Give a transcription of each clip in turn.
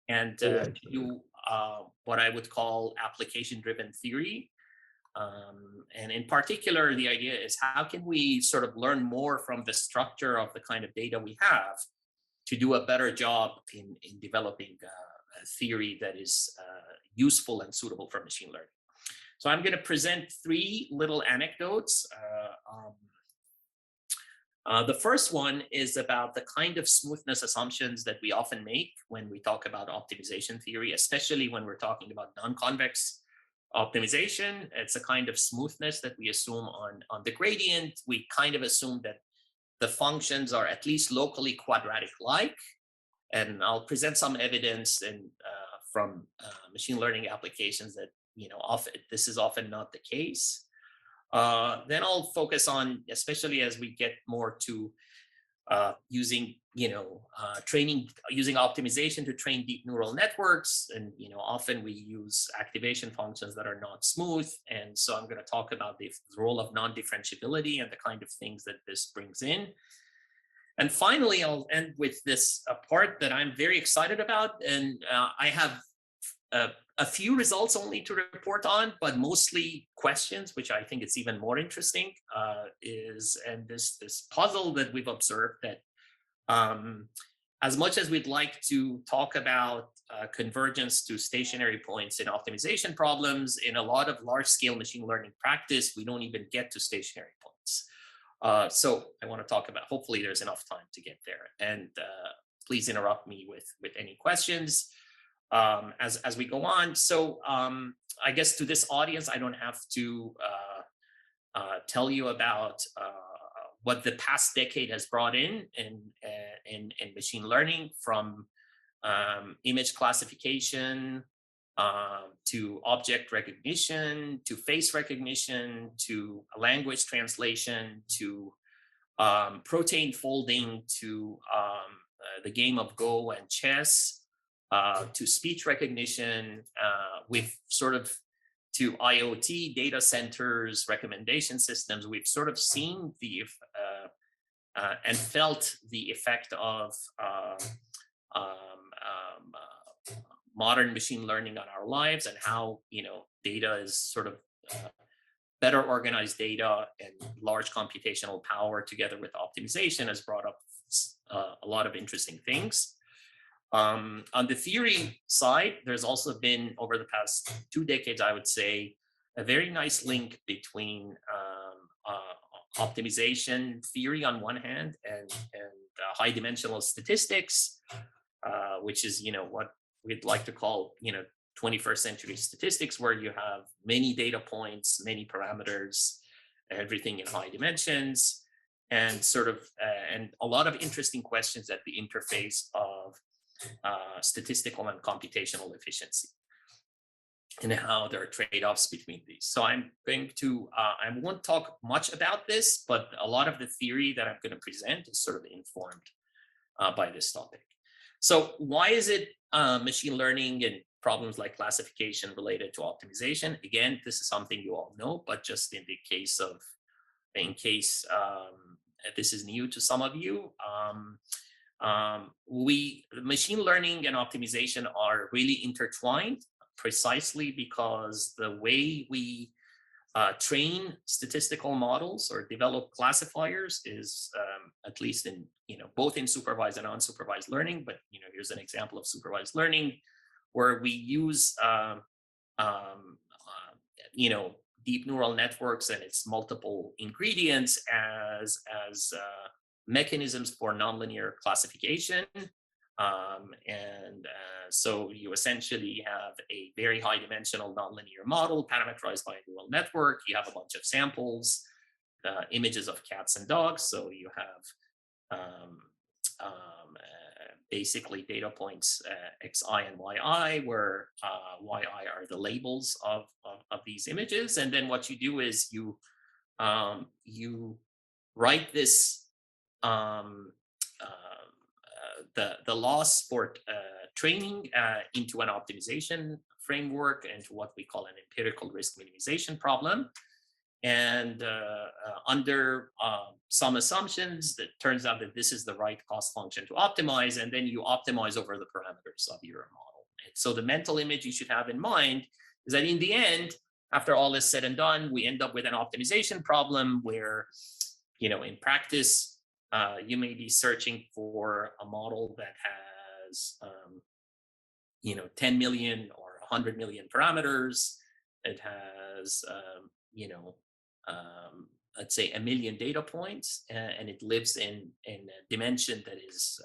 to do what I would call application-driven theory. And in particular, the idea is how can we sort of learn more from the structure of the kind of data we have to do a better job in developing a theory that is useful and suitable for machine learning. So I'm going to present three little anecdotes. The first one is about the kind of smoothness assumptions that we often make when we talk about optimization theory, especially when we're talking about non-convex optimization. It's a kind of smoothness that we assume on the gradient. We kind of assume that the functions are at least locally quadratic-like. And I'll present some evidence from machine learning applications that, this is often not the case. Then I'll focus on, especially as we get more to using optimization to train deep neural networks, and often we use activation functions that are not smooth, and so I'm going to talk about the role of non-differentiability and the kind of things that this brings in. And finally, I'll end with this part that I'm very excited about, and I have a few results only to report on, but mostly questions, which I think it's even more interesting, and this puzzle that we've observed that as much as we'd like to talk about convergence to stationary points in optimization problems, in a lot of large-scale machine learning practice, we don't even get to stationary points. So I want to talk about, hopefully there's enough time to get there. And please interrupt me with any questions as we go on. So I guess to this audience, I don't have to tell you about what the past decade has brought in machine learning, from image classification to object recognition, to face recognition, to language translation, to protein folding, to the game of Go and chess, to speech recognition, with sort of to IoT data centers, recommendation systems. We've sort of seen the and felt the effect of modern machine learning on our lives, and how data is sort of better organized data and large computational power together with optimization has brought up a lot of interesting things. On the theory side, there's also been, over the past 2 decades, I would say, a very nice link between optimization theory on one hand and high dimensional statistics, which is what we'd like to call 21st century statistics, where you have many data points, many parameters, everything in high dimensions, and sort of and a lot of interesting questions at the interface of statistical and computational efficiency, and how there are trade-offs between these. So I'm going to, I won't talk much about this, but a lot of the theory that I'm going to present is sort of informed by this topic. So why is it machine learning and problems like classification related to optimization? Again, this is something you all know, but just in case this is new to some of you, machine learning and optimization are really intertwined, precisely because the way we train statistical models or develop classifiers is, at least in both in supervised and unsupervised learning. But here's an example of supervised learning, where we use deep neural networks and its multiple ingredients as mechanisms for nonlinear classification. So you essentially have a very high dimensional nonlinear model parameterized by a neural network. You have a bunch of samples, images of cats and dogs. So you have basically data points xi and yi, where yi are the labels of these images. And then what you do is you write this the loss for training into an optimization framework, and to what we call an empirical risk minimization problem. And under some assumptions, that turns out that this is the right cost function to optimize, and then you optimize over the parameters of your model. And so the mental image you should have in mind is that in the end, after all is said and done, we end up with an optimization problem where, in practice, you may be searching for a model that has, 10 million or 100 million parameters. It has, let's say 1 million data points, and it lives in a dimension that is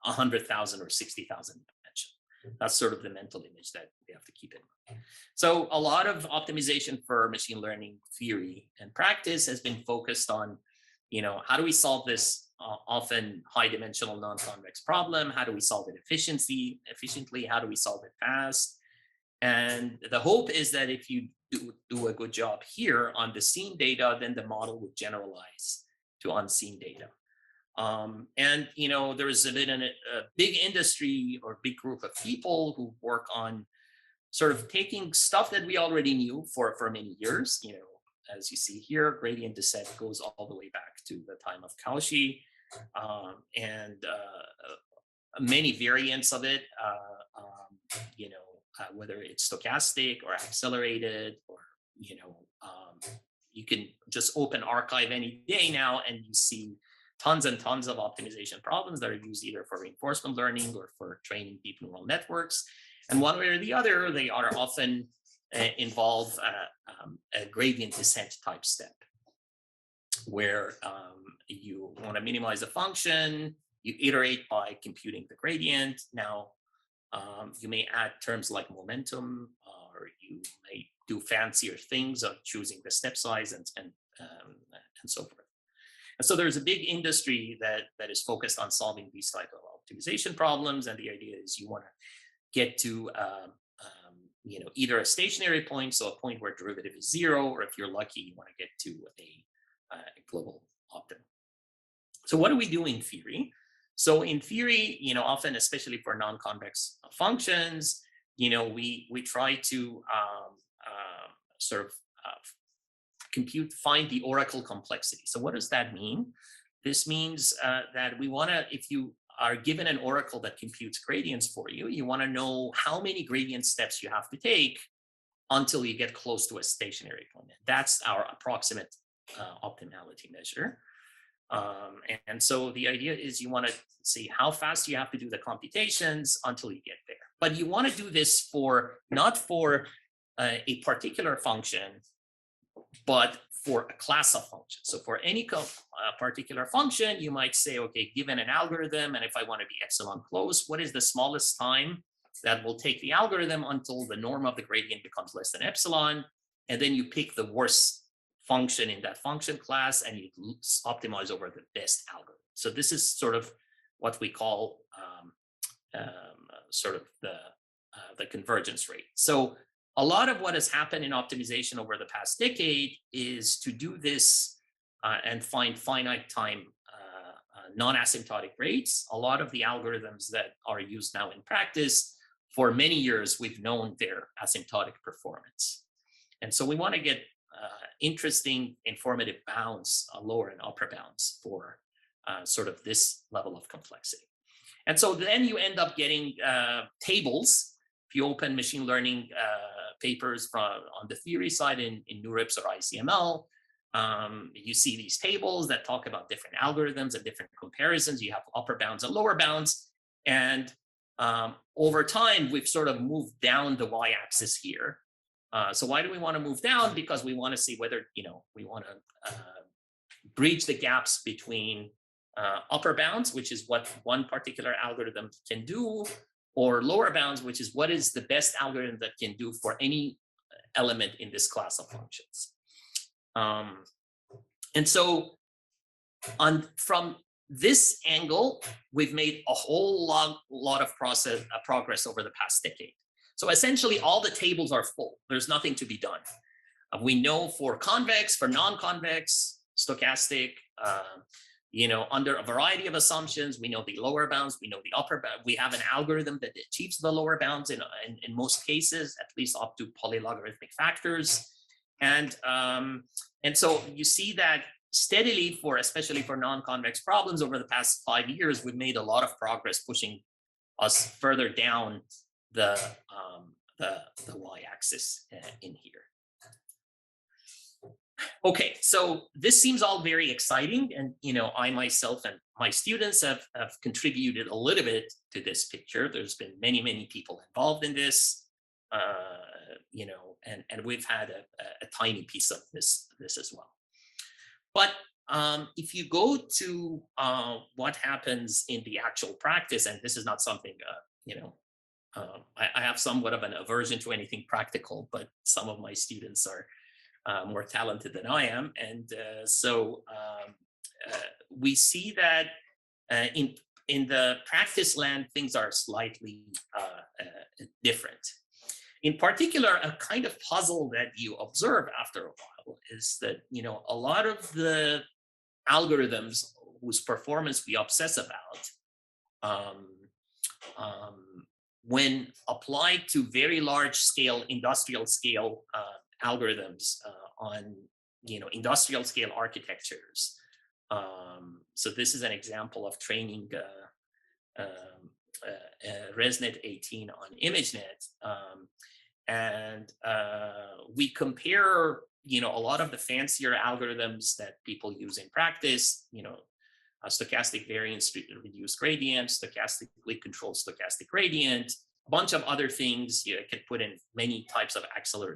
100,000 or 60,000 dimension. That's sort of the mental image that we have to keep in mind. So a lot of optimization for machine learning theory and practice has been focused on, how do we solve this often high dimensional non-convex problem? How do we solve it efficiently? How do we solve it fast? And the hope is that if you do a good job here on the seen data, then the model would generalize to unseen data. And there's been a big industry or big group of people who work on sort of taking stuff that we already knew for many years. As you see here, gradient descent goes all the way back to the time of Cauchy, and many variants of it. Whether it's stochastic or accelerated, or you can just open arXiv any day now and you see tons and tons of optimization problems that are used either for reinforcement learning or for training deep neural networks. And one way or the other, they are often involve a gradient descent type step, where you want to minimize a function, you iterate by computing the gradient. Now, you may add terms like momentum, or you may do fancier things of choosing the step size and so forth. And so there's a big industry that is focused on solving these type of optimization problems. And the idea is you want to get to either a stationary point, so a point where derivative is 0, or if you're lucky, you want to get to a global optimum. So what do we do in theory? So in theory, often, especially for non-convex functions, we try to find the oracle complexity. So what does that mean? This means that we want to, if you are given an oracle that computes gradients for you, you want to know how many gradient steps you have to take until you get close to a stationary point. That's our approximate optimality measure. And so the idea is you want to see how fast you have to do the computations until you get there. But you want to do this not for a particular function, but for a class of functions. So for any particular function, you might say, okay, given an algorithm, and if I want to be epsilon close, what is the smallest time that will take the algorithm until the norm of the gradient becomes less than epsilon? And then you pick the worst function in that function class and you optimize over the best algorithm. So this is sort of what we call the convergence rate. So a lot of what has happened in optimization over the past decade is to do this and find finite time non-asymptotic rates. A lot of the algorithms that are used now in practice, for many years, we've known their asymptotic performance. And so we want to get interesting informative bounds, lower and upper bounds for sort of this level of complexity. And so then you end up getting tables. If you open machine learning papers on the theory side in NeurIPS or ICML, you see these tables that talk about different algorithms and different comparisons. You have upper bounds and lower bounds. And over time, we've sort of moved down the y-axis here. So why do we want to move down? Because we want to see whether, we want to bridge the gaps between upper bounds, which is what one particular algorithm can do, or lower bounds, which is what is the best algorithm that can do for any element in this class of functions. And so from this angle, we've made a whole lot of progress over the past decade. So essentially, all the tables are full. There's nothing to be done. We know for convex, for non-convex, stochastic, under a variety of assumptions, we know the lower bounds, we know the upper bound. We have an algorithm that achieves the lower bounds in most cases, at least up to polylogarithmic factors. And so you see that steadily especially for non-convex problems over the past 5 years, we've made a lot of progress pushing us further down the y-axis in here. Okay, so this seems all very exciting, and I myself and my students have contributed a little bit to this picture. There's been many people involved in this, and we've had a tiny piece of this as well. But if you go to what happens in the actual practice, and this is not something I have somewhat of an aversion to anything practical, but some of my students are more talented than I am, and so we see that in the practice land things are slightly different. In particular, a kind of puzzle that you observe after a while is that a lot of the algorithms whose performance we obsess about, when applied to very large scale industrial scale algorithms on industrial scale architectures. So this is an example of training ResNet 18 on ImageNet, and we compare a lot of the fancier algorithms that people use in practice, stochastic variance reduced gradient, stochastically controlled stochastic gradient, a bunch of other things. You can put in many types of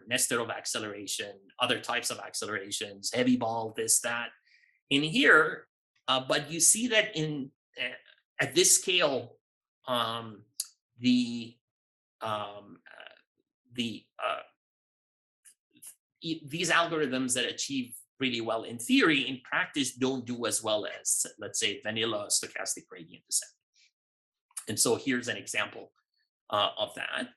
nested of acceleration, other types of accelerations, heavy ball, this, that in here. But you see that at this scale, these algorithms that achieve really well in theory, in practice don't do as well as, let's say, vanilla stochastic gradient descent. And so here's an example of that.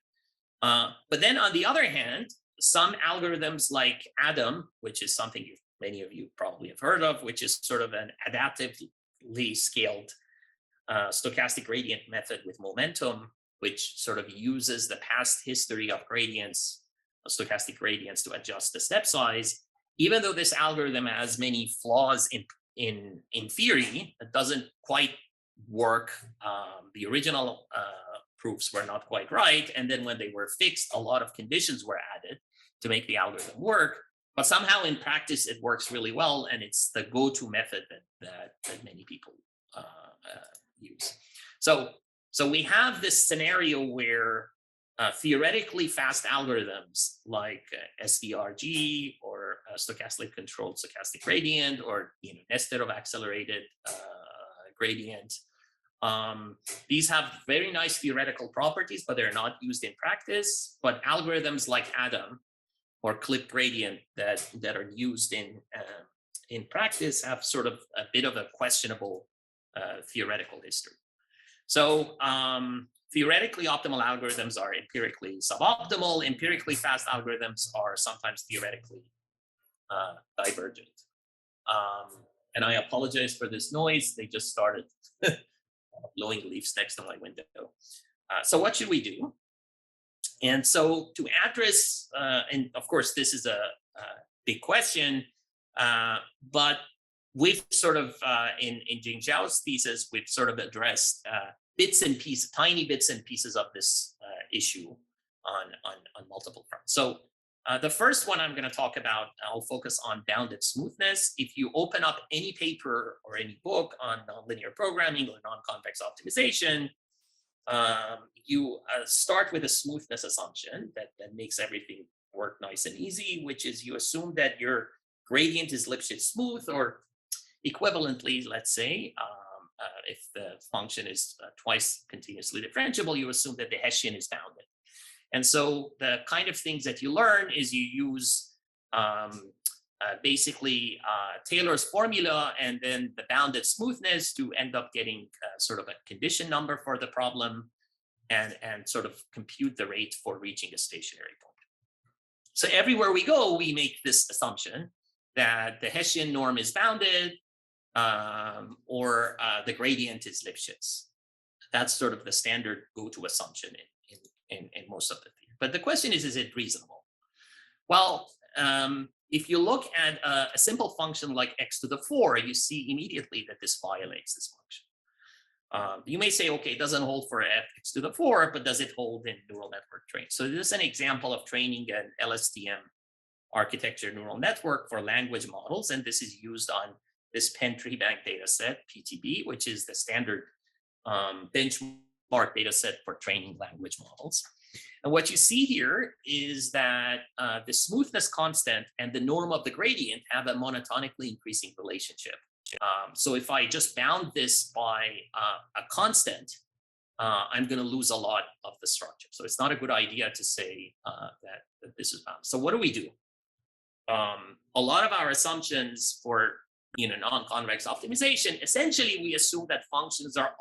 But then on the other hand, some algorithms like ADAM, which is something many of you probably have heard of, which is sort of an adaptively scaled stochastic gradient method with momentum, which sort of uses the past history of gradients, stochastic gradients, to adjust the step size. Even though this algorithm has many flaws in theory, it doesn't quite work. The original proofs were not quite right, and then when they were fixed, a lot of conditions were added to make the algorithm work. But somehow in practice, it works really well, and it's the go-to method that many people use. So we have this scenario where theoretically fast algorithms like SVRG or stochastically controlled stochastic gradient or nested of accelerated gradient, these have very nice theoretical properties, but they're not used in practice. But algorithms like ADAM or clip gradient that are used in practice have sort of a bit of a questionable theoretical history. So theoretically optimal algorithms are empirically suboptimal. Empirically fast algorithms are sometimes theoretically divergent. And I apologize for this noise. They just started blowing leaves next to my window. So what should we do? And so to address, and of course, this is a big question, but we've sort of, in Jingzhao's thesis, we've sort of addressed tiny bits and pieces of this issue on multiple fronts. So the first one I'm going to talk about, I'll focus on bounded smoothness. If you open up any paper or any book on nonlinear programming or non-convex optimization, you start with a smoothness assumption that makes everything work nice and easy, which is you assume that your gradient is Lipschitz smooth, or equivalently, let's say, if the function is twice continuously differentiable, you assume that the Hessian is bounded. And so the kind of things that you learn is you use basically Taylor's formula and then the bounded smoothness to end up getting sort of a condition number for the problem and sort of compute the rate for reaching a stationary point. So everywhere we go, we make this assumption that the Hessian norm is bounded or the gradient is Lipschitz. That's sort of the standard go-to assumption in most of the theory. But the question is it reasonable? Well, if you look at a simple function like x to the 4, you see immediately that this violates this function. You may say, okay, it doesn't hold for x to the 4, but does it hold in neural network training? So this is an example of training an LSTM architecture neural network for language models, and this is used on this Penn tree bank data set, PTB, which is the standard benchmark data set for training language models. And what you see here is that the smoothness constant and the norm of the gradient have a monotonically increasing relationship. So if I just bound this by a constant, I'm going to lose a lot of the structure. So it's not a good idea to say that this is bound. So what do? A lot of our assumptions for non-convex optimization, essentially we assume that functions are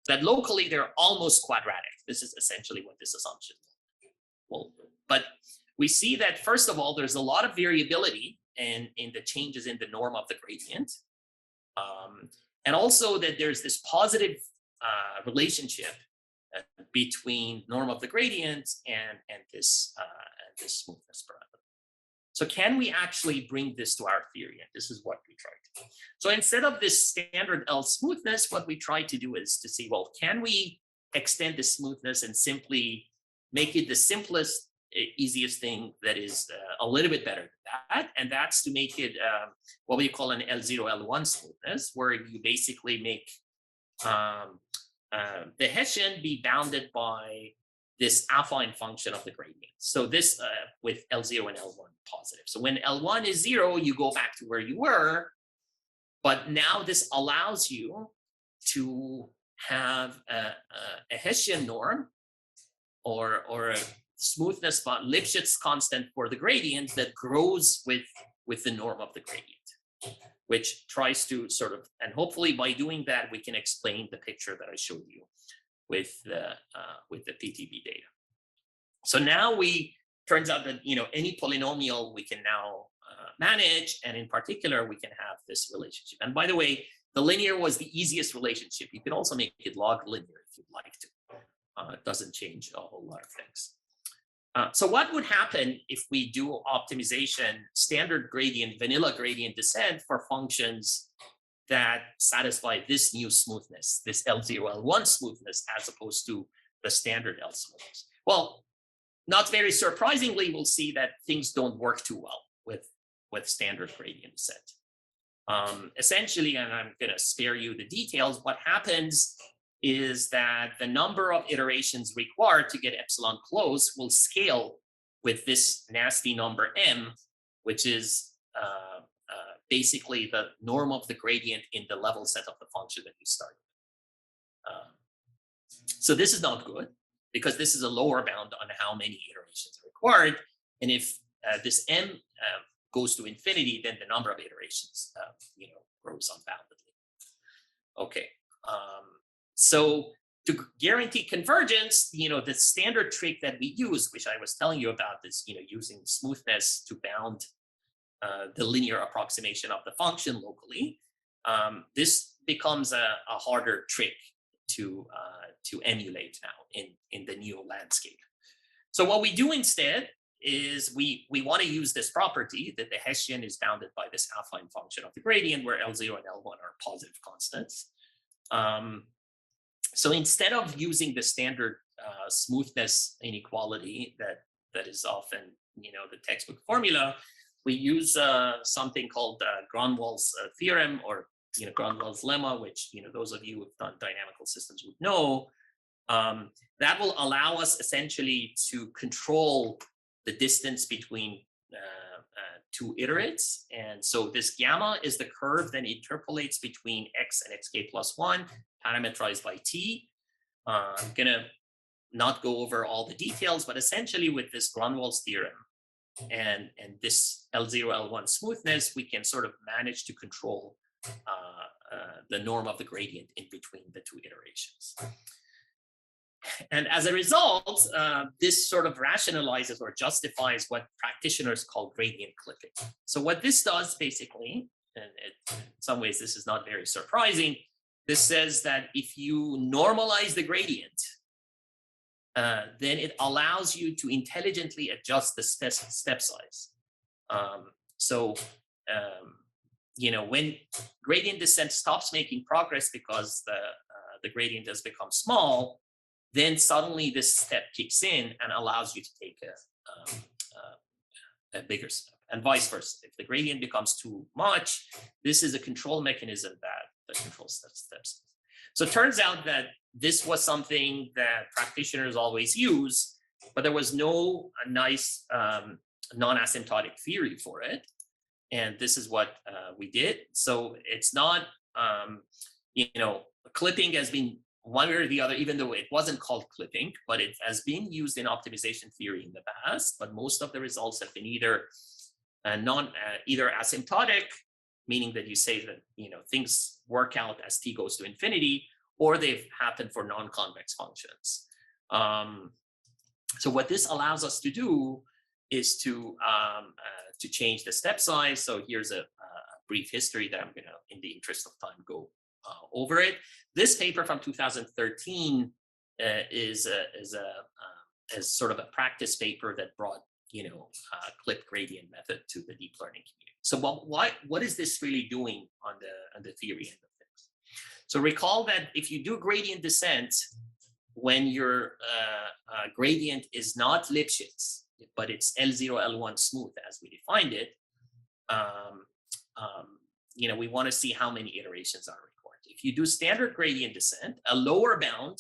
that locally they're almost quadratic. This is essentially what this assumption will do. But we see that, first of all, there's a lot of variability in the changes in the norm of the gradient. And also that there's this positive relationship between norm of the gradient and this smoothness parameter. So can we actually bring this to our theory? And this is what we tried to do. So instead of this standard L smoothness, what we tried to do is to see, well, can we extend the smoothness and simply make it the simplest, easiest thing that is a little bit better than that? And that's to make it what we call an L0, L1 smoothness, where you basically make the Hessian be bounded by this affine function of the gradient. So this with L0 and L1 positive. So when L1 is 0, you go back to where you were, but now this allows you to have a Hessian norm or a smoothness Lipschitz constant for the gradient that grows with the norm of the gradient, which tries to sort of, and hopefully by doing that, we can explain the picture that I showed you with the PTB data. So now turns out that any polynomial we can now manage, and in particular we can have this relationship. And by the way, the linear was the easiest relationship. You could also make it log linear if you'd like to. It doesn't change a whole lot of things. So what would happen if we do optimization, standard gradient, vanilla gradient descent for functions that satisfy this new smoothness, this L0, L1 smoothness, as opposed to the standard L smoothness? Well, not very surprisingly, we'll see that things don't work too well with standard gradient descent. Essentially, and I'm going to spare you the details, what happens is that the number of iterations required to get epsilon close will scale with this nasty number m, which is basically the norm of the gradient in the level set of the function that you started. So this is not good, because this is a lower bound on how many iterations are required. And if this m goes to infinity, then the number of iterations grows unboundedly. Okay. So to guarantee convergence, the standard trick that we use, which I was telling you about, is using smoothness to bound the linear approximation of the function locally. This becomes a harder trick to emulate now in the new landscape. So what we do instead is we want to use this property that the Hessian is bounded by this affine function of the gradient, where L0 and L1 are positive constants. So instead of using the standard smoothness inequality that is often the textbook formula, we use something called Grunwald's theorem, or Grunwald's lemma, which those of you who've done dynamical systems would know. That will allow us essentially to control the distance between two iterates. And so this gamma is the curve that interpolates between x and xk plus 1, parametrized by t. I'm going to not go over all the details, but essentially with this Grunwald's theorem and this L0, L1 smoothness, we can sort of manage to control the norm of the gradient in between the two iterations. And as a result, this sort of rationalizes or justifies what practitioners call gradient clipping. So what this does basically, and in some ways this is not very surprising, this says that if you normalize the gradient, then it allows you to intelligently adjust the step size. So when gradient descent stops making progress because the gradient has become small, then suddenly this step kicks in and allows you to take a bigger step, and vice versa. If the gradient becomes too much, this is a control mechanism that controls steps. So it turns out that this was something that practitioners always use, but there was no nice non-asymptotic theory for it. And this is what we did. So it's not, clipping has been one way or the other, even though it wasn't called clipping, but it has been used in optimization theory in the past. But most of the results have been either either asymptotic, meaning that you say that things work out as t goes to infinity, or they've happened for non-convex functions. So what this allows us to do is to change the step size. So here's a brief history that I'm going to, in the interest of time, go over it. This paper from 2013 is sort of a practice paper that brought clip gradient method to the deep learning community. So what is this really doing on the theory end of things? So recall that if you do gradient descent when your gradient is not Lipschitz, but it's L0, L1 smooth as we defined it, we want to see how many iterations are required. If you do standard gradient descent, a lower bound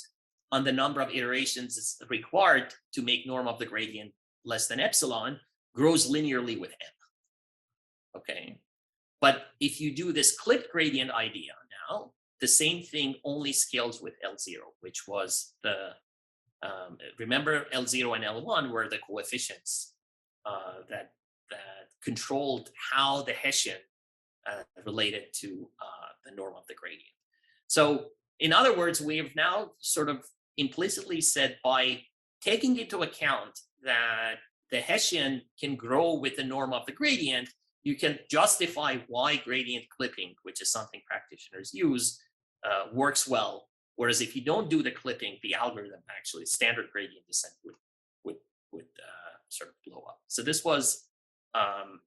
on the number of iterations is required to make norm of the gradient less than epsilon grows linearly with m. Okay, but if you do this clipped gradient idea now, the same thing only scales with L0, which was the remember L0 and L1 were the coefficients that controlled how the Hessian related to the norm of the gradient. So in other words, we have now sort of implicitly said, by taking into account that the Hessian can grow with the norm of the gradient, you can justify why gradient clipping, which is something practitioners use, works well. Whereas if you don't do the clipping, the algorithm actually, standard gradient descent would sort of blow up. So this was,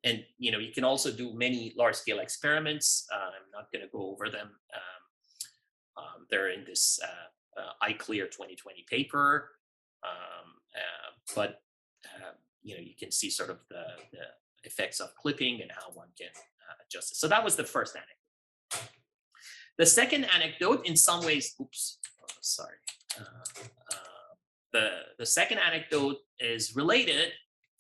and you can also do many large-scale experiments. I'm not going to go over them. They're in this iClear 2020 paper, but you can see sort of the effects of clipping and how one can adjust it. So that was the first anecdote. The second anecdote, in some ways, the second anecdote is related.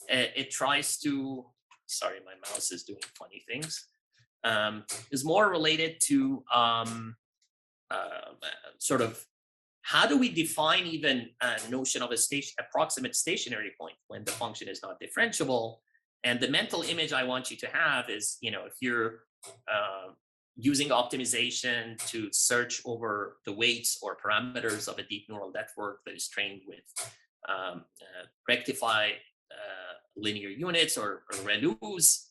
It tries to, sorry, my mouse is doing funny things, is more related to sort of how do we define even a notion of a approximate stationary point when the function is not differentiable? And the mental image I want you to have is, if you're using optimization to search over the weights or parameters of a deep neural network that is trained with rectified linear units or ReLUs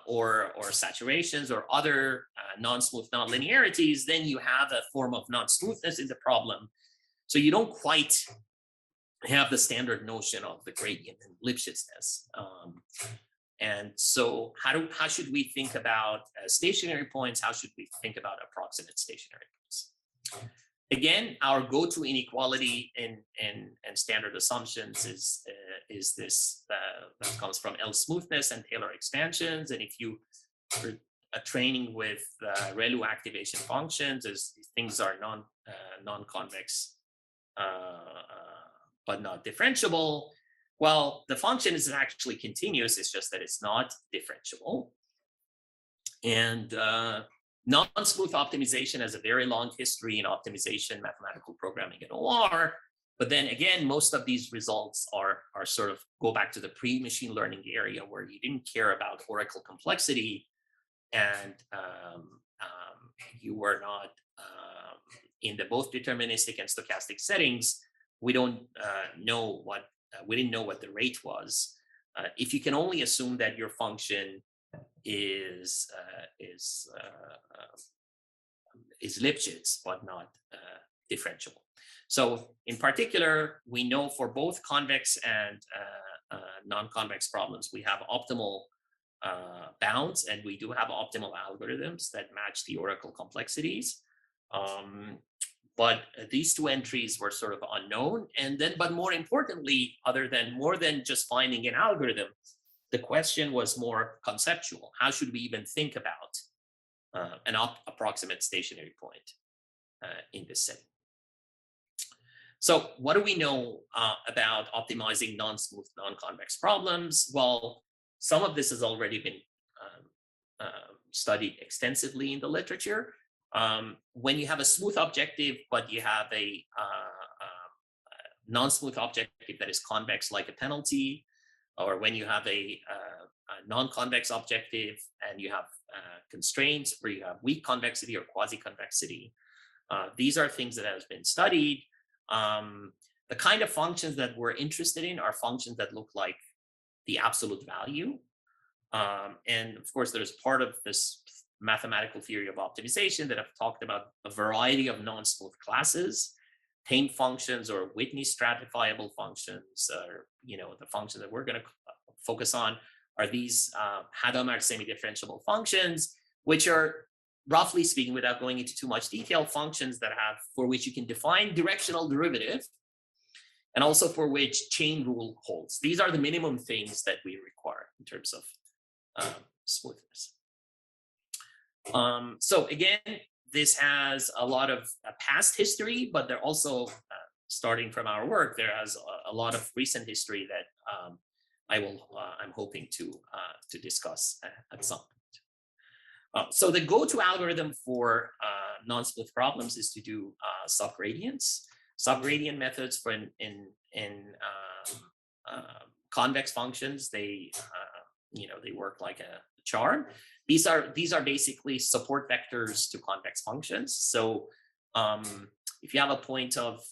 or saturations or other non-smooth nonlinearities, then you have a form of non-smoothness in the problem. So you don't quite have the standard notion of the gradient and Lipschitz-ness. And so how should we think about stationary points? How should we think about approximate stationary points? Again, our go-to inequality in standard assumptions is this that comes from L smoothness and Taylor expansions. And if you are training with ReLU activation functions, as things are non-convex but not differentiable, well, the function is actually continuous. It's just that it's not differentiable. And non-smooth optimization has a very long history in optimization, mathematical programming, and OR. But then again, most of these results are sort of go back to the pre-machine learning area where you didn't care about oracle complexity, and you were not in the both deterministic and stochastic settings. We don't know what we didn't know what the rate was. If you can only assume that your function is Lipschitz but not differentiable. So in particular, we know for both convex and non-convex problems, we have optimal bounds, and we do have optimal algorithms that match the oracle complexities. But these two entries were sort of unknown. And then, but more importantly, more than just finding an algorithm, the question was more conceptual. How should we even think about an approximate stationary point in this setting? So what do we know about optimizing non-smooth, non-convex problems? Well, some of this has already been studied extensively in the literature. When you have a smooth objective, but you have a non-smooth objective that is convex like a penalty, or when you have a non-convex objective and you have constraints where you have weak convexity or quasi-convexity, these are things that have been studied. The kind of functions that we're interested in are functions that look like the absolute value. And of course, there's part of this mathematical theory of optimization that I've talked about a variety of non-smooth classes, tame functions or Whitney stratifiable functions, or the function that we're going to focus on are these Hadamard semi-differentiable functions, which are, roughly speaking, without going into too much detail, functions that for which you can define directional derivative, and also for which chain rule holds. These are the minimum things that we require in terms of smoothness. So again, this has a lot of past history, but they're also, starting from our work, there has a lot of recent history that I'm hoping to discuss at some point. So the go-to algorithm for non-smooth problems is to do subgradients. Subgradient methods for in convex functions, they work like a charm. These are basically support vectors to convex functions. So if you have a point of,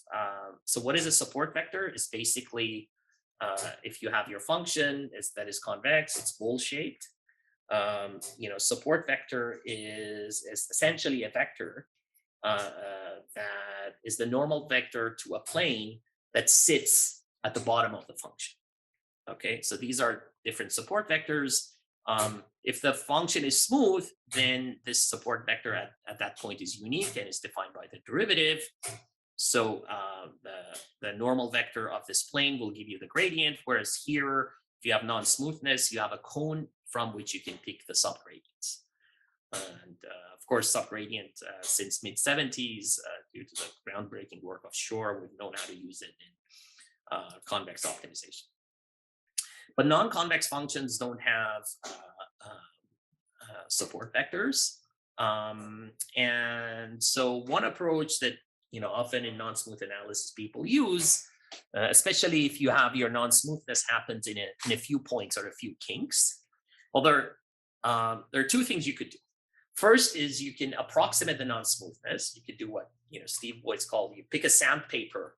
so what is a support vector? It's basically, if you have your function that is convex, it's bowl-shaped. Support vector is essentially a vector that is the normal vector to a plane that sits at the bottom of the function. Okay, so these are different support vectors. If the function is smooth, then this support vector at that point is unique and is defined by the derivative. So the normal vector of this plane will give you the gradient, whereas here, if you have non-smoothness, you have a cone from which you can pick the subgradients. And of course, subgradient since mid-70s, due to the groundbreaking work of Shor, we've known how to use it in convex optimization. But non-convex functions don't have support vectors. And so one approach that often in non-smooth analysis people use, especially if you have your non-smoothness happens in a few points or a few kinks. Well, there are two things you could do. First is you can approximate the non-smoothness. You could do what Steve Boyd's called, you pick a sandpaper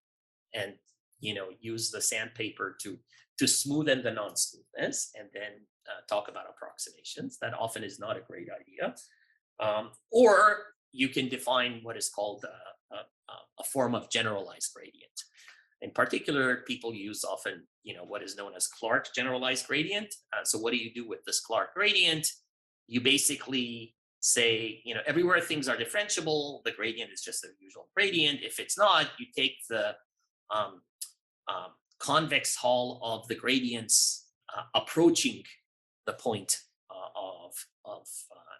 and use the sandpaper to smoothen the non-smoothness, and then talk about approximations. That often is not a great idea. Or you can define what is called a form of generalized gradient. In particular, people use often, what is known as Clark generalized gradient. So what do you do with this Clark gradient? You basically say, everywhere things are differentiable, the gradient is just the usual gradient. If it's not, you take the convex hull of the gradients approaching the point of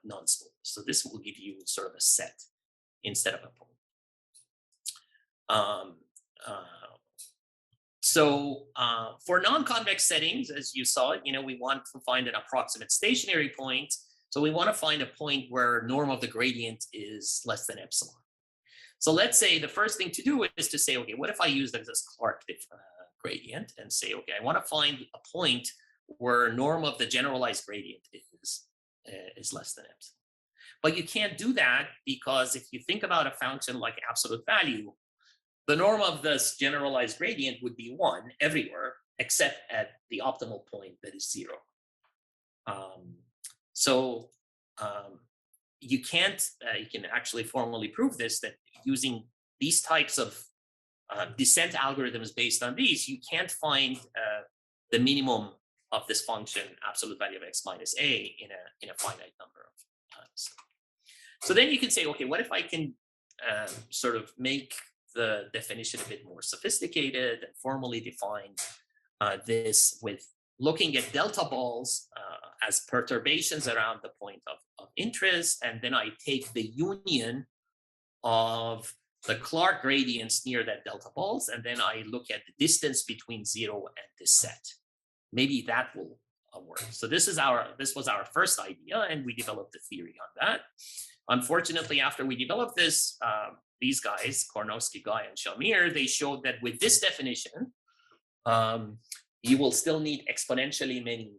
non-smooth. So this will give you sort of a set instead of a point. For non-convex settings, as you saw, we want to find an approximate stationary point. So we want to find a point where norm of the gradient is less than epsilon. So let's say the first thing to do is to say, okay, what if I use this Clark gradient and say, okay, I want to find a point where norm of the generalized gradient is less than epsilon. But you can't do that because if you think about a function like absolute value, the norm of this generalized gradient would be 1 everywhere except at the optimal point that is 0. You can't, you can actually formally prove this, that using these types of descent algorithms based on these, you can't find the minimum this function, absolute value of x minus a, in a finite number of times. So then you can say, okay, what if I can sort of make the definition a bit more sophisticated and formally define this with looking at delta balls as perturbations around the point of interest, and then I take the union of the Clark gradients near that delta balls, and then I look at the distance between 0 and this set. Maybe that will work. So this was our first idea, and we developed a theory on that. Unfortunately, after we developed this, these guys, Kornowski, Guy, and Shamir, they showed that with this definition, you will still need exponentially many.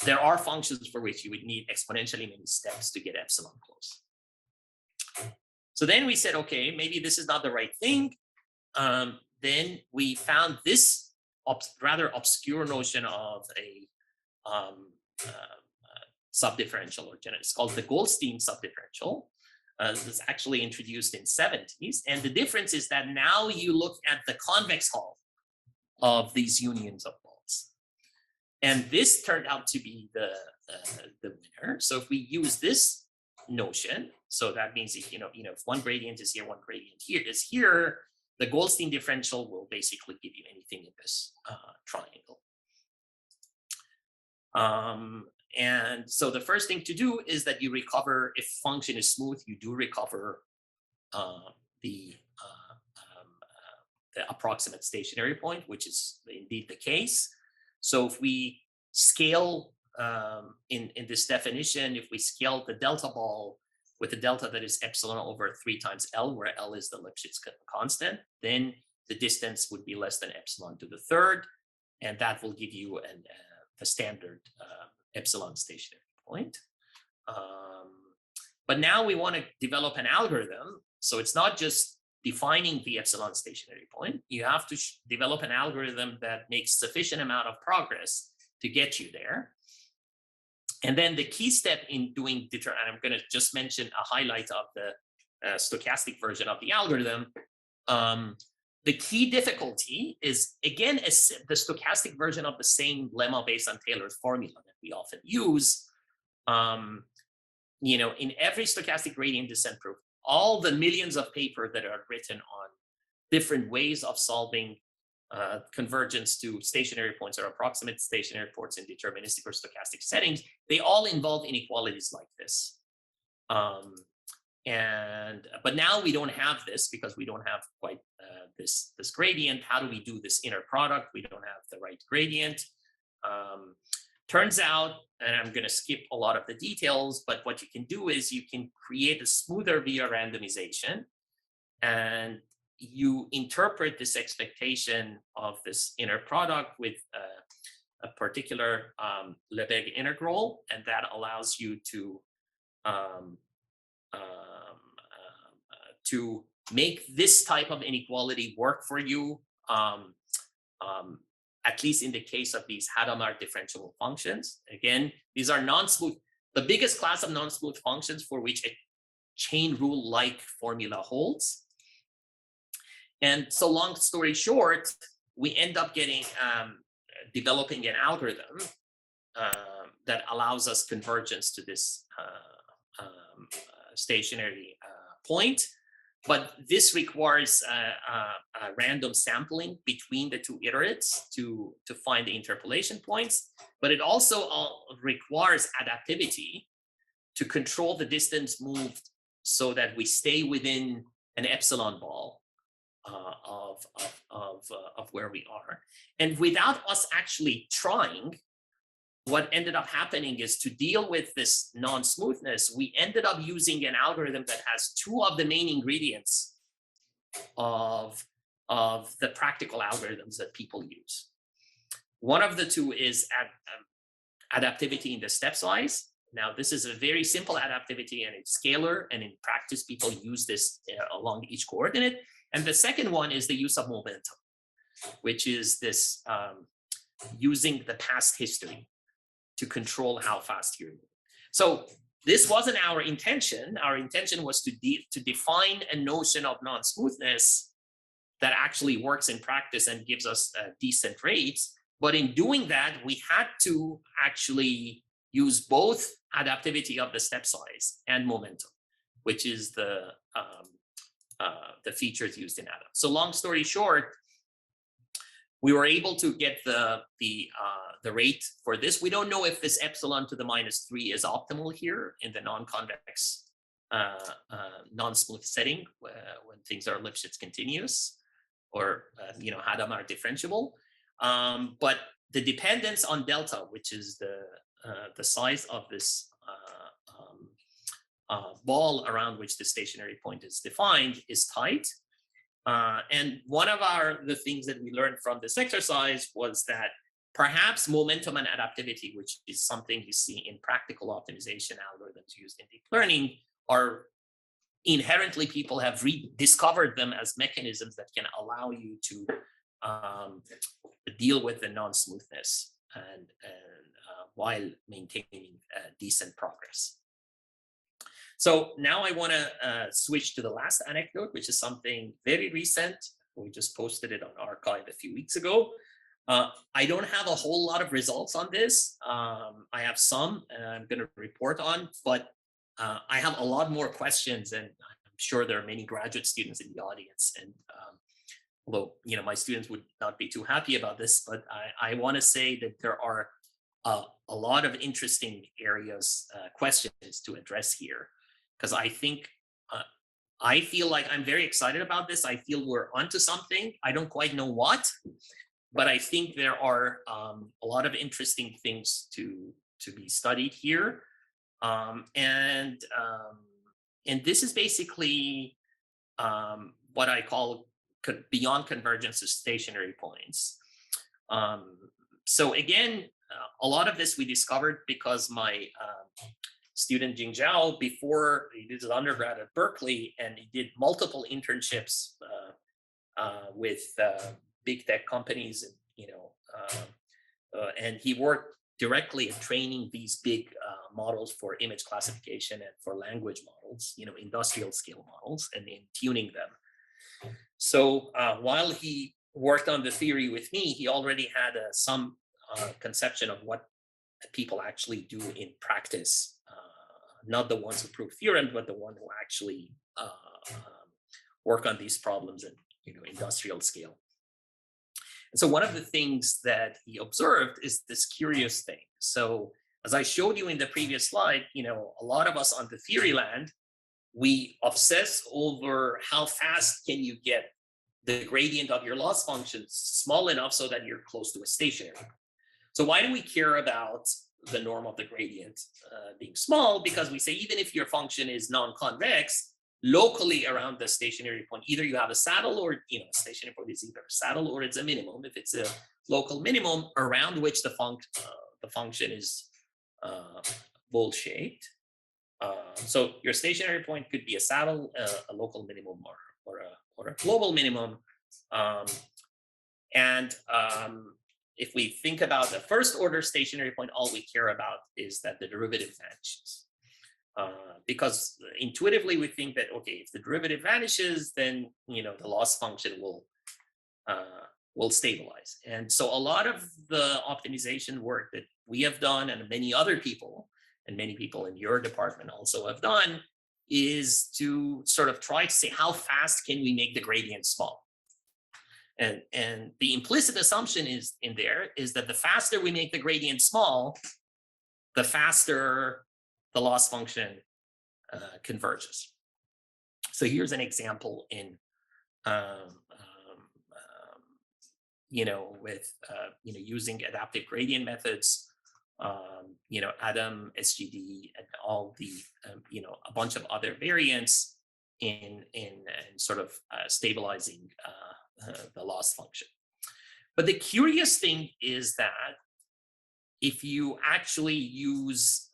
There are functions for which you would need exponentially many steps to get epsilon close. So then we said, okay, maybe this is not the right thing. Then we found this rather obscure notion of a subdifferential, or it's called the Goldstein subdifferential. This was actually introduced in 70s. And the difference is that now you look at the convex hull of these unions of balls. And this turned out to be the winner. So if we use this notion, so that means if, if one gradient is here, one gradient here is here, the Goldstein differential will basically give you anything in this triangle. And so the first thing to do is that you recover, if function is smooth, you do recover the approximate stationary point, which is indeed the case. So if we scale in this definition, if we scale the delta ball with a delta that is epsilon over 3 times L, where L is the Lipschitz constant, then the distance would be less than epsilon to the third, and that will give you the standard epsilon stationary point. But now we want to develop an algorithm. So it's not just defining the epsilon stationary point. You have to develop an algorithm that makes sufficient amount of progress to get you there. And then the key step in doing, and I'm going to just mention a highlight of the stochastic version of the algorithm. The key difficulty is, again, the stochastic version of the same lemma based on Taylor's formula that we often use. In every stochastic gradient descent proof, all the millions of papers that are written on different ways of solving convergence to stationary points or approximate stationary points in deterministic or stochastic settings, they all involve inequalities like this. But now we don't have this because we don't have quite this gradient. How do we do this inner product? We don't have the right gradient. Turns out, and I'm going to skip a lot of the details, but what you can do is you can create a smoother via randomization, and you interpret this expectation of this inner product with a particular Lebesgue integral, and that allows you to make this type of inequality work for you, at least in the case of these Hadamard differentiable functions. Again, these are non-smooth, the biggest class of non-smooth functions for which a chain rule-like formula holds. And so long story short, we end up getting developing an algorithm that allows us convergence to this stationary point. But this requires a random sampling between the two iterates to find the interpolation points. But it also requires adaptivity to control the distance moved so that we stay within an epsilon ball of where we are. And without us actually trying, what ended up happening is, to deal with this non-smoothness, we ended up using an algorithm that has 2 of the main ingredients of the practical algorithms that people use. One of the 2 is adaptivity in the step size. Now, this is a very simple adaptivity, and it's scalar, and in practice, people use this along each coordinate. And the second one is the use of momentum, which is this using the past history to control how fast you're moving. So this wasn't our intention. Our intention was to define a notion of non-smoothness that actually works in practice and gives us decent rates. But in doing that, we had to actually use both adaptivity of the step size and momentum, which is the features used in ADAM. So long story short, we were able to get the rate for this. We don't know if this epsilon to the -3 is optimal here in the non-convex non-smooth setting when things are Lipschitz continuous or ADAM are differentiable. But the dependence on delta, which is the size of this ball around which the stationary point is defined, is tight. And one of the things that we learned from this exercise was that perhaps momentum and adaptivity, which is something you see in practical optimization algorithms used in deep learning, are inherently, people have rediscovered them as mechanisms that can allow you to deal with the non-smoothness and while maintaining decent progress. So now I want to switch to the last anecdote, which is something very recent. We just posted it on arXiv a few weeks ago. I don't have a whole lot of results on this. I have some I'm going to report on, but I have a lot more questions, and I'm sure there are many graduate students in the audience. And although my students would not be too happy about this, but I want to say that there are a lot of interesting areas, questions to address here, because I think I feel like I'm very excited about this. I feel we're onto something. I don't quite know what, but I think there are a lot of interesting things to be studied here. And this is basically what I call beyond convergence of stationary points. So again, a lot of this we discovered because my student Jingzhao, before he did his undergrad at Berkeley, and he did multiple internships with big tech companies, and he worked directly at training these big models for image classification and for language models, industrial scale models, and in tuning them. So while he worked on the theory with me, he already had some conception of what people actually do in practice, not the ones who prove theorem, but the one who actually work on these problems in industrial scale. And so one of the things that he observed is this curious thing. So as I showed you in the previous slide, a lot of us on the theory land, we obsess over how fast can you get the gradient of your loss function small enough so that you're close to a stationary. So why do we care about the norm of the gradient being small? Because we say, even if your function is non-convex, locally around the stationary point, either you have a saddle, or a stationary point is either a saddle or it's a minimum. If it's a local minimum around which the function is bowl-shaped. So your stationary point could be a saddle, a local minimum, or a global minimum. If we think about the first order stationary point, all we care about is that the derivative vanishes. Because intuitively we think that, okay, if the derivative vanishes, then the loss function will stabilize. And so a lot of the optimization work that we have done, and many other people, and many people in your department also have done, is to sort of try to say, how fast can we make the gradient small? And the implicit assumption is that the faster we make the gradient small, the faster the loss function converges. So here's an example in with using adaptive gradient methods, ADAM, SGD, and all the a bunch of other variants in sort of stabilizing the loss function. But the curious thing is that if you actually use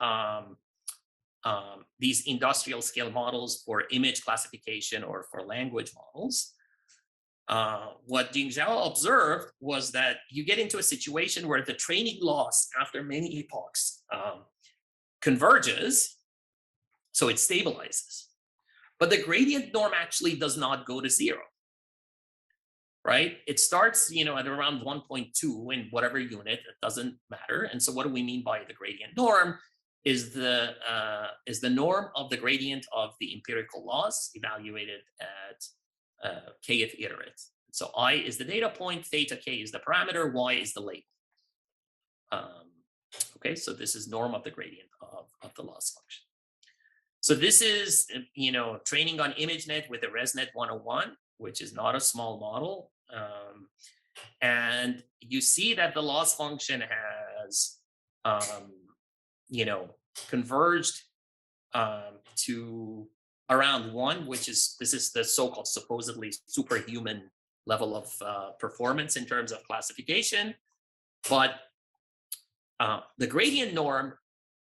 these industrial scale models for image classification or for language models, what Jingzhao observed was that you get into a situation where the training loss after many epochs converges, so it stabilizes. But the gradient norm actually does not go to zero. right? It starts, at around 1.2 in whatever unit, it doesn't matter. And so what do we mean by the gradient norm? Is the norm of the gradient of the empirical loss evaluated at kth iterates. So I is the data point, theta k is the parameter, y is the label. Okay, so this is norm of the gradient of the loss function. So this is, training on ImageNet with a ResNet 101, which is not a small model. And you see that the loss function has, converged to around 1, this is the so-called supposedly superhuman level of performance in terms of classification. But the gradient norm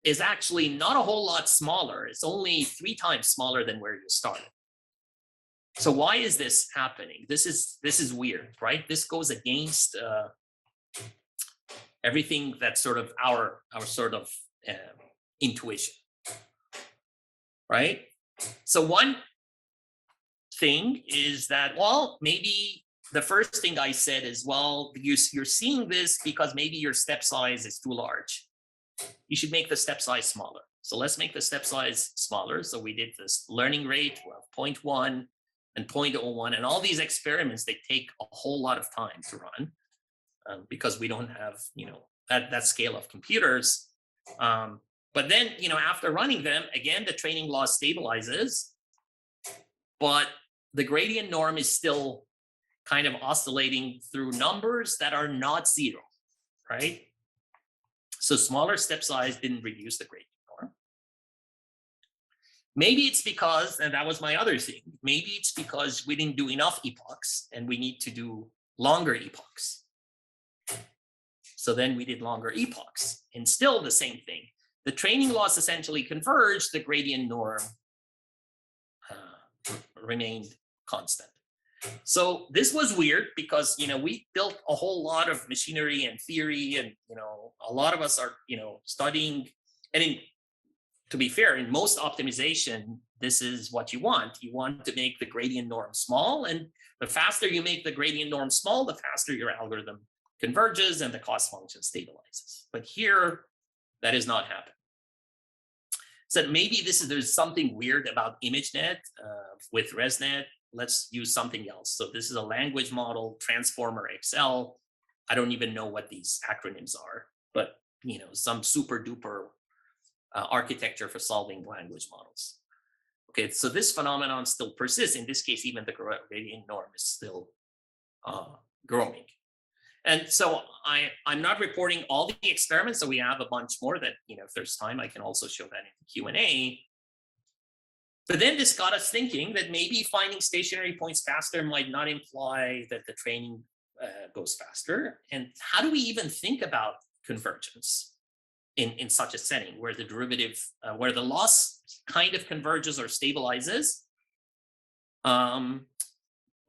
is actually not a whole lot smaller. It's only 3 times smaller than where you started. So why is this happening? This is weird, right? This goes against everything that's sort of our sort of intuition, right? So one thing is that, well, maybe the first thing I said is, well, you're seeing this because maybe your step size is too large. You should make the step size smaller. So let's make the step size smaller. So we did this learning rate of 0.1 and 0.01, and all these experiments, they take a whole lot of time to run because we don't have, that scale of computers. But then, after running them, again, the training loss stabilizes, but the gradient norm is still kind of oscillating through numbers that are not 0, right? So smaller step size didn't reduce the gradient norm. Maybe it's because, and that was my other thing, maybe it's because we didn't do enough epochs and we need to do longer epochs. So then we did longer epochs, and still the same thing. The training loss essentially converged, the gradient norm remained constant. So this was weird because, we built a whole lot of machinery and theory, and, a lot of us are, studying. And to be fair, in most optimization, this is what you want. You want to make the gradient norm small, and the faster you make the gradient norm small, the faster your algorithm converges and the cost function stabilizes. But here, that is not happening. So maybe there's something weird about ImageNet with ResNet. Let's use something else. So this is a language model, Transformer XL. I don't even know what these acronyms are, but some super duper architecture for solving language models. Okay, so this phenomenon still persists. In this case, even the gradient norm is still growing. And so I'm not reporting all the experiments, so we have a bunch more that, if there's time, I can also show that in the Q&A. But then this got us thinking that maybe finding stationary points faster might not imply that the training goes faster. And how do we even think about convergence in such a setting where the derivative, where the loss kind of converges or stabilizes,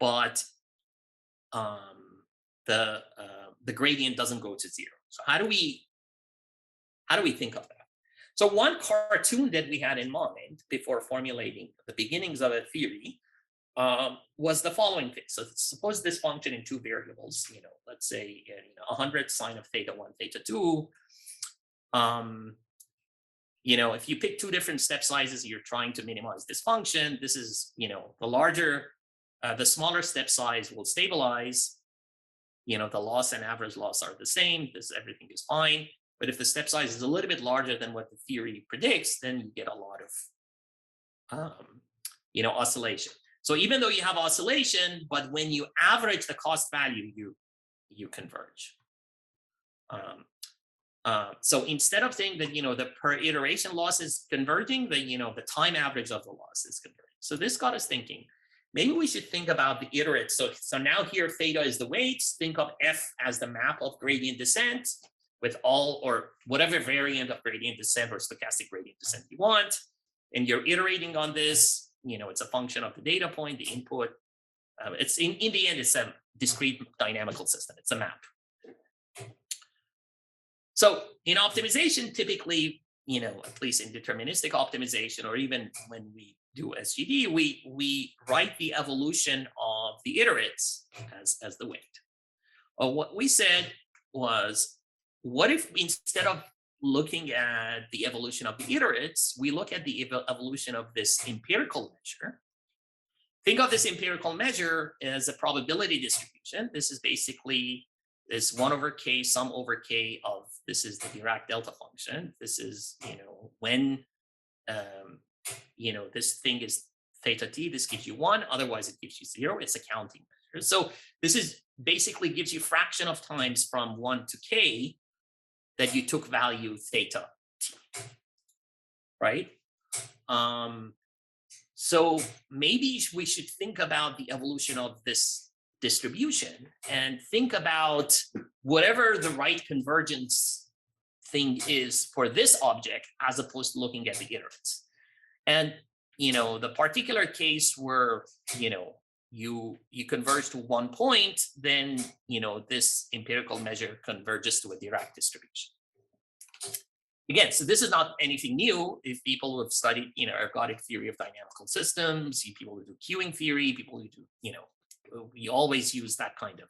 but the gradient doesn't go to 0. So how do we think of that? So one cartoon that we had in mind before formulating the beginnings of a theory was the following thing. So suppose this function in 2 variables, let's say 100 sine of theta 1, theta 2. If you pick 2 different step sizes, you're trying to minimize this function. This is, the smaller step size will stabilize. The loss and average loss are the same. Everything is fine. But if the step size is a little bit larger than what the theory predicts, then you get a lot of, oscillation. So even though you have oscillation, but when you average the cost value, you converge. So instead of saying that, the per iteration loss is converging, the time average of the loss is converging. So this got us thinking, maybe we should think about the iterates. So now here theta is the weights. Think of F as the map of gradient descent with all or whatever variant of gradient descent or stochastic gradient descent you want. And you're iterating on this. It's a function of the data point, the input. It's in the end, it's a discrete dynamical system. It's a map. So in optimization, typically, at least in deterministic optimization, or even when we do SGD, we write the evolution of the iterates as the weight. What we said was, what if instead of looking at the evolution of the iterates, we look at the evolution of this empirical measure. Think of this empirical measure as a probability distribution. This is basically this 1 over k sum over k of, this is the Dirac delta function. This is, when, this thing is theta t, this gives you 1, otherwise it gives you 0. It's a counting measure. So this is basically gives you fraction of times from 1 to k that you took value theta t, right? So maybe we should think about the evolution of this distribution and think about whatever the right convergence thing is for this object, as opposed to looking at the iterates. And, the particular case where, you converge to 1 point, then, this empirical measure converges to a Dirac distribution. Again, so this is not anything new. If people who have studied, ergodic theory of dynamical systems, people who do queuing theory, people who do, we always use that kind of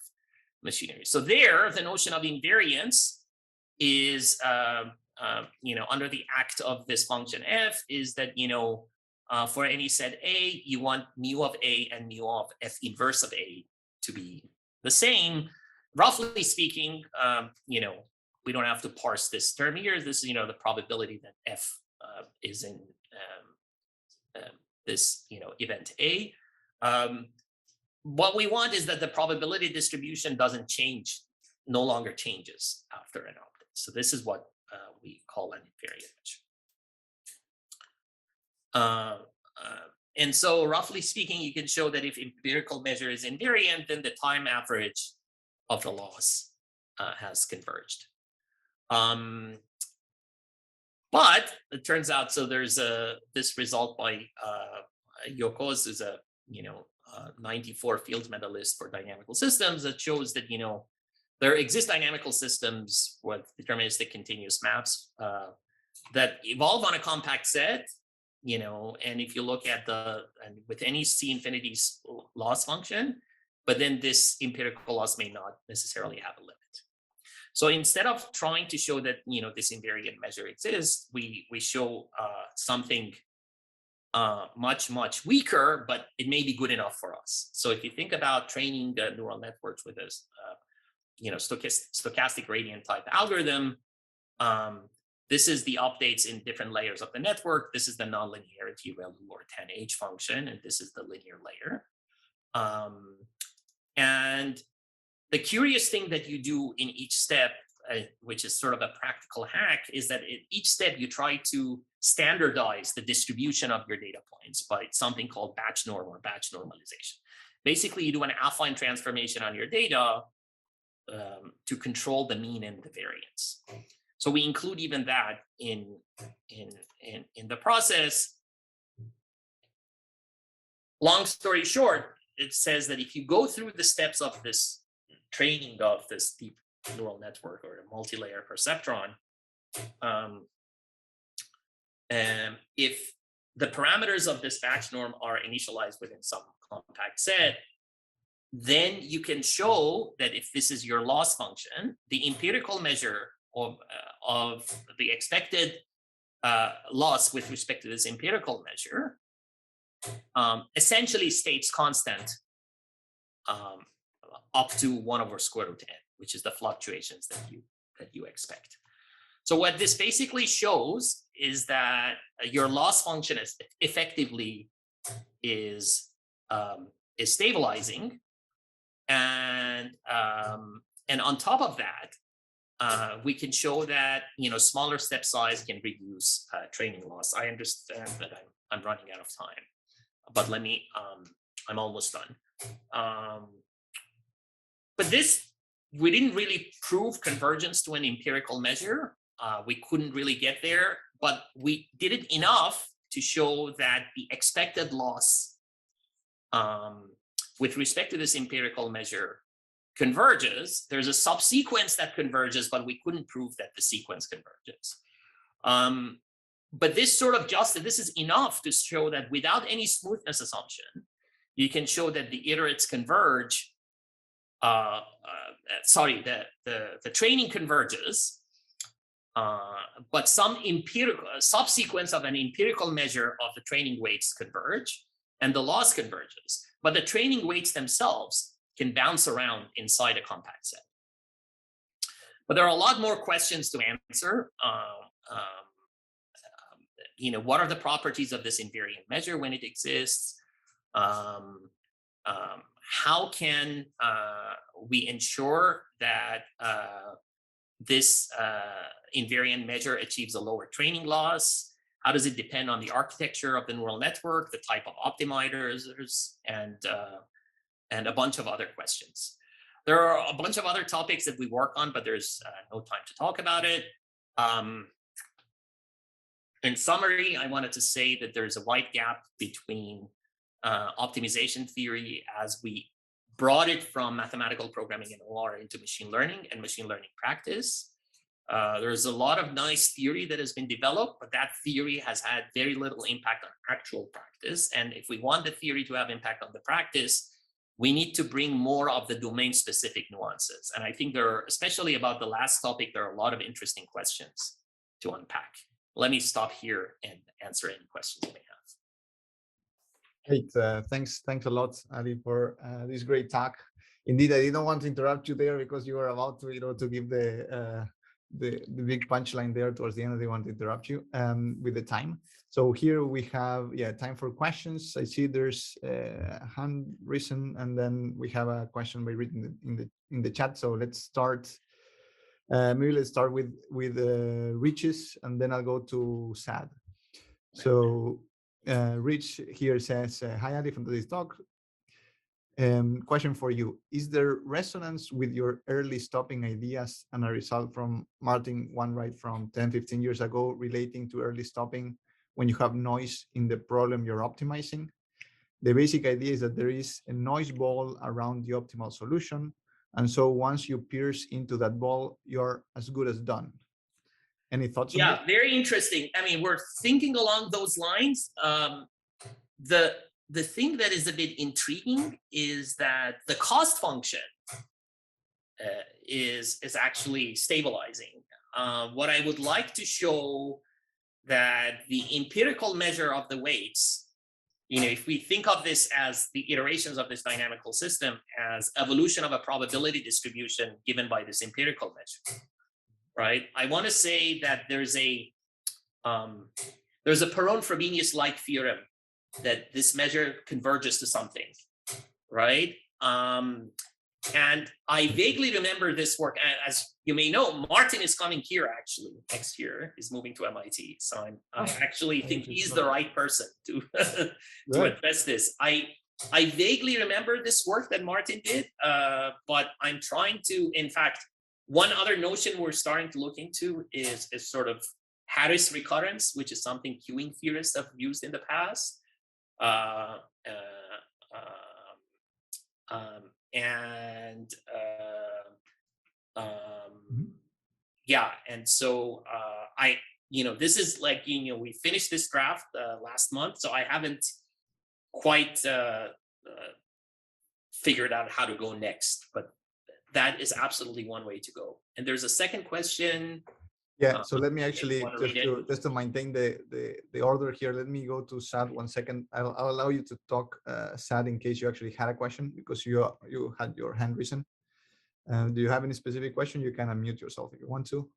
machinery. So there, the notion of invariance is, under the act of this function f, is that, for any set A, you want mu of A and mu of f inverse of A to be the same. Roughly speaking, we don't have to parse this term here. This is, the probability that f is in this, event A. What we want is that the probability distribution doesn't change, no longer changes after an update. So this is what we call an invariant measure. And so roughly speaking, you can show that if empirical measure is invariant, then the time average of the loss has converged. But it turns out, so there's this result by Yokos, is a 94 Fields medalist for dynamical systems, that shows that there exist dynamical systems with deterministic continuous maps that evolve on a compact set, and if you look at with any C infinity loss function, but then this empirical loss may not necessarily have a limit. So instead of trying to show that this invariant measure exists, we show something much weaker, but it may be good enough for us. So if you think about training the neural networks with this stochastic gradient type algorithm, this is the updates in different layers of the network. This is the nonlinearity ReLU or 10H function, and this is the linear layer. And the curious thing that you do in each step, which is sort of a practical hack, is that in each step you try to standardize the distribution of your data points by something called batch norm or batch normalization. Basically, you do an affine transformation on your data to control the mean and the variance. So we include even that in the process. Long story short, it says that if you go through the steps of this training of this deep neural network or a multi-layer perceptron, if the parameters of this batch norm are initialized within some compact set, then you can show that if this is your loss function, the empirical measure of the expected loss with respect to this empirical measure essentially stays constant up to 1 over square root n, which is the fluctuations that you expect. So what this basically shows is that your loss function is effectively is stabilizing, and on top of that, we can show that smaller step size can reduce training loss. I understand that I'm running out of time, but let me. I'm almost done. But this, we didn't really prove convergence to an empirical measure. We couldn't really get there, but we did it enough to show that the expected loss with respect to this empirical measure converges. There's a subsequence that converges, but we couldn't prove that the sequence converges. but this sort of this is enough to show that without any smoothness assumption, you can show that the iterates converge. The training converges, but some empirical subsequence of an empirical measure of the training weights converge, and the loss converges. But the training weights themselves can bounce around inside a compact set. But there are a lot more questions to answer. What are the properties of this invariant measure when it exists? How can we ensure that this invariant measure achieves a lower training loss? How does it depend on the architecture of the neural network, the type of optimizers, and a bunch of other questions? There are a bunch of other topics that we work on, but there's no time to talk about it. In summary, I wanted to say that there's a wide gap between optimization theory as we brought it from mathematical programming and OR into machine learning and machine learning practice. There's a lot of nice theory that has been developed, but that theory has had very little impact on actual practice. And if we want the theory to have impact on the practice, we need to bring more of the domain-specific nuances. And I think especially about the last topic, there are a lot of interesting questions to unpack. Let me stop here and answer any questions you may have. Great, thanks a lot, Ali, for this great talk. Indeed, I didn't want to interrupt you there because you were about to, to give the big punchline there towards the end. I didn't want to interrupt you with the time. So here we have time for questions. I see there's a hand risen, and then we have a question by written in the chat. So let's start. Maybe let's start with Rich's, and then I'll go to Sad. So Rich here says, "Hi Ali, from today's talk. Question for you: is there resonance with your early stopping ideas and a result from Martin Wainwright from 10-15 years ago relating to early stopping when you have noise in the problem you're optimizing? The basic idea is that there is a noise ball around the optimal solution, and so once you pierce into that ball, you're as good as done." Any thoughts on that? Yeah, very interesting. I mean, we're thinking along those lines. The thing that is a bit intriguing is that the cost function is actually stabilizing. What I would like to show that the empirical measure of the weights, if we think of this as the iterations of this dynamical system as evolution of a probability distribution given by this empirical measure, right? I want to say that there's a Perron-Frobenius-like theorem that this measure converges to something, right? And I vaguely remember this work. As you may know, Martin is coming here actually next year. He's moving to MIT, so I actually think he's the right person to to address this. I vaguely remember this work that Martin did, but I'm trying to. In fact, one other notion we're starting to look into is sort of Harris recurrence, which is something queuing theorists have used in the past. And so this is like, we finished this draft last month, so I haven't quite figured out how to go next, but that is absolutely one way to go. And there's a second question. Yeah, so let me actually just to maintain the order here. Let me go to Sad 1 second. I'll allow you to talk, Sad, in case you actually had a question, because you had your hand risen. Do you have any specific question? You can unmute yourself if you want to.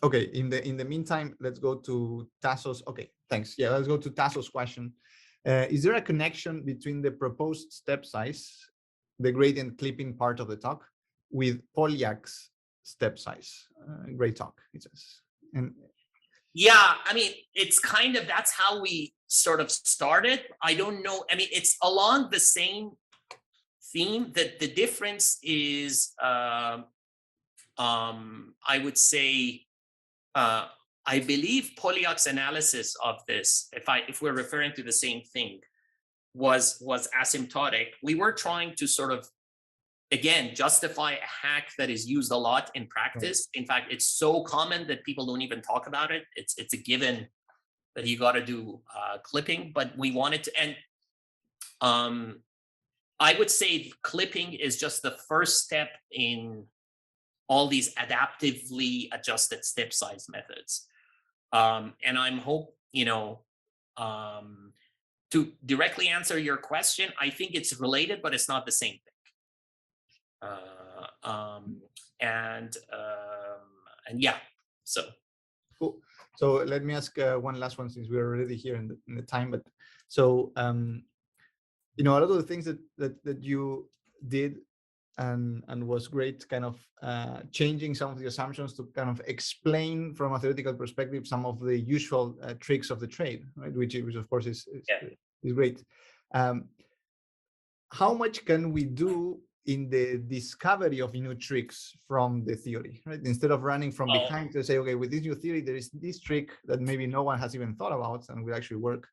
Okay. In the meantime, let's go to Tasso's. Okay, thanks. Yeah, let's go to Tasso's question. Is there a connection between the proposed step size, the gradient clipping part of the talk, with Polyak's step size? Great talk, it says. And yeah, I mean, it's kind of, that's how we sort of started. I don't know. I mean, it's along the same theme. That the difference is, I would say, I believe Polyak's analysis of this, if we're referring to the same thing, was asymptotic. We were trying to sort of again, justify a hack that is used a lot in practice. In fact, it's so common that people don't even talk about it. It's a given that you got to do clipping, but we wanted to, and I would say clipping is just the first step in all these adaptively adjusted step size methods. And I'm to directly answer your question, I think it's related, but it's not the same thing. And yeah, so. Cool. So let me ask one last one, since we're already here in the time. But so a lot of the things that you did and was great, kind of changing some of the assumptions to kind of explain from a theoretical perspective some of the usual tricks of the trade, right? Which of course is great. How much can we do in the discovery of new tricks from the theory, right? Instead of running from behind to say, okay, with this new theory, there is this trick that maybe no one has even thought about and will actually work.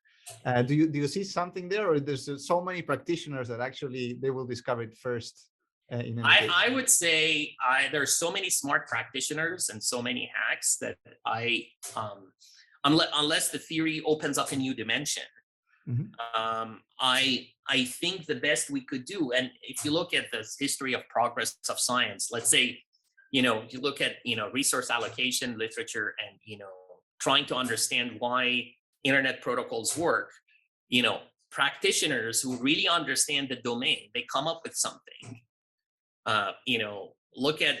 Do you see something there, or there's so many practitioners that actually they will discover it first? I would say there's so many smart practitioners and so many hacks that unless the theory opens up a new dimension, I think the best we could do, and if you look at the history of progress of science, let's say, you look at, resource allocation literature and, trying to understand why internet protocols work, practitioners who really understand the domain, they come up with something. Look at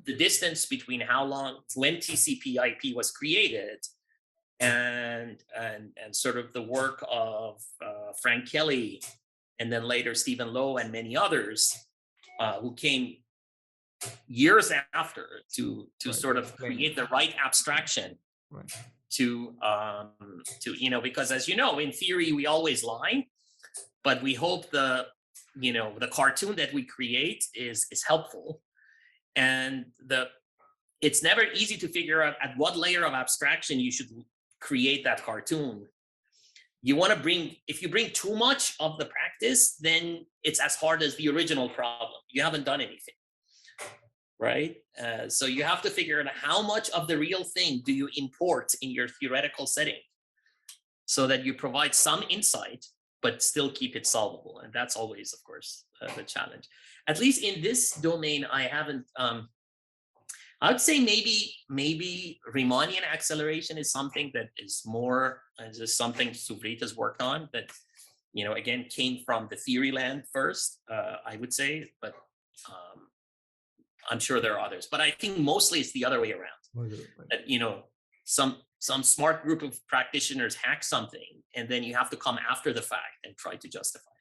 the distance between when TCP/IP was created and sort of the work of Frank Kelly, and then later Stephen Lowe and many others who came years after to sort of create the right abstraction to because as you know, in theory we always lie, but we hope the cartoon that we create is helpful, and it's never easy to figure out at what layer of abstraction you should create that cartoon. If you bring too much of the practice, then it's as hard as the original problem. You haven't done anything, right? So you have to figure out how much of the real thing do you import in your theoretical setting so that you provide some insight, but still keep it solvable. And that's always, of course, the challenge. At least in this domain, I haven't, I would say maybe Riemannian acceleration is something that is more, just something Suvrit has worked on that, again, came from the theory land first, I would say, but I'm sure there are others. But I think mostly it's the other way around. That, some smart group of practitioners hack something, and then you have to come after the fact and try to justify it.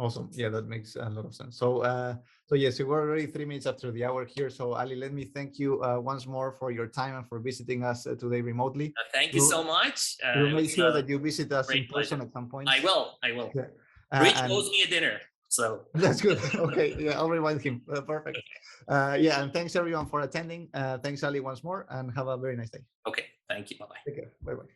Awesome. Yeah, that makes a lot of sense. So, yes, we're already 3 minutes after the hour here. So, Ali, let me thank you once more for your time and for visiting us today remotely. Thank you so much. We'll make sure that you visit us in person at some point. I will. Yeah. Rich owes me a dinner. So that's good. Okay. Yeah, I'll remind him. Perfect. Yeah. And thanks everyone for attending. Thanks, Ali, once more, and have a very nice day. Okay. Thank you. Bye-bye. Take care. Bye-bye.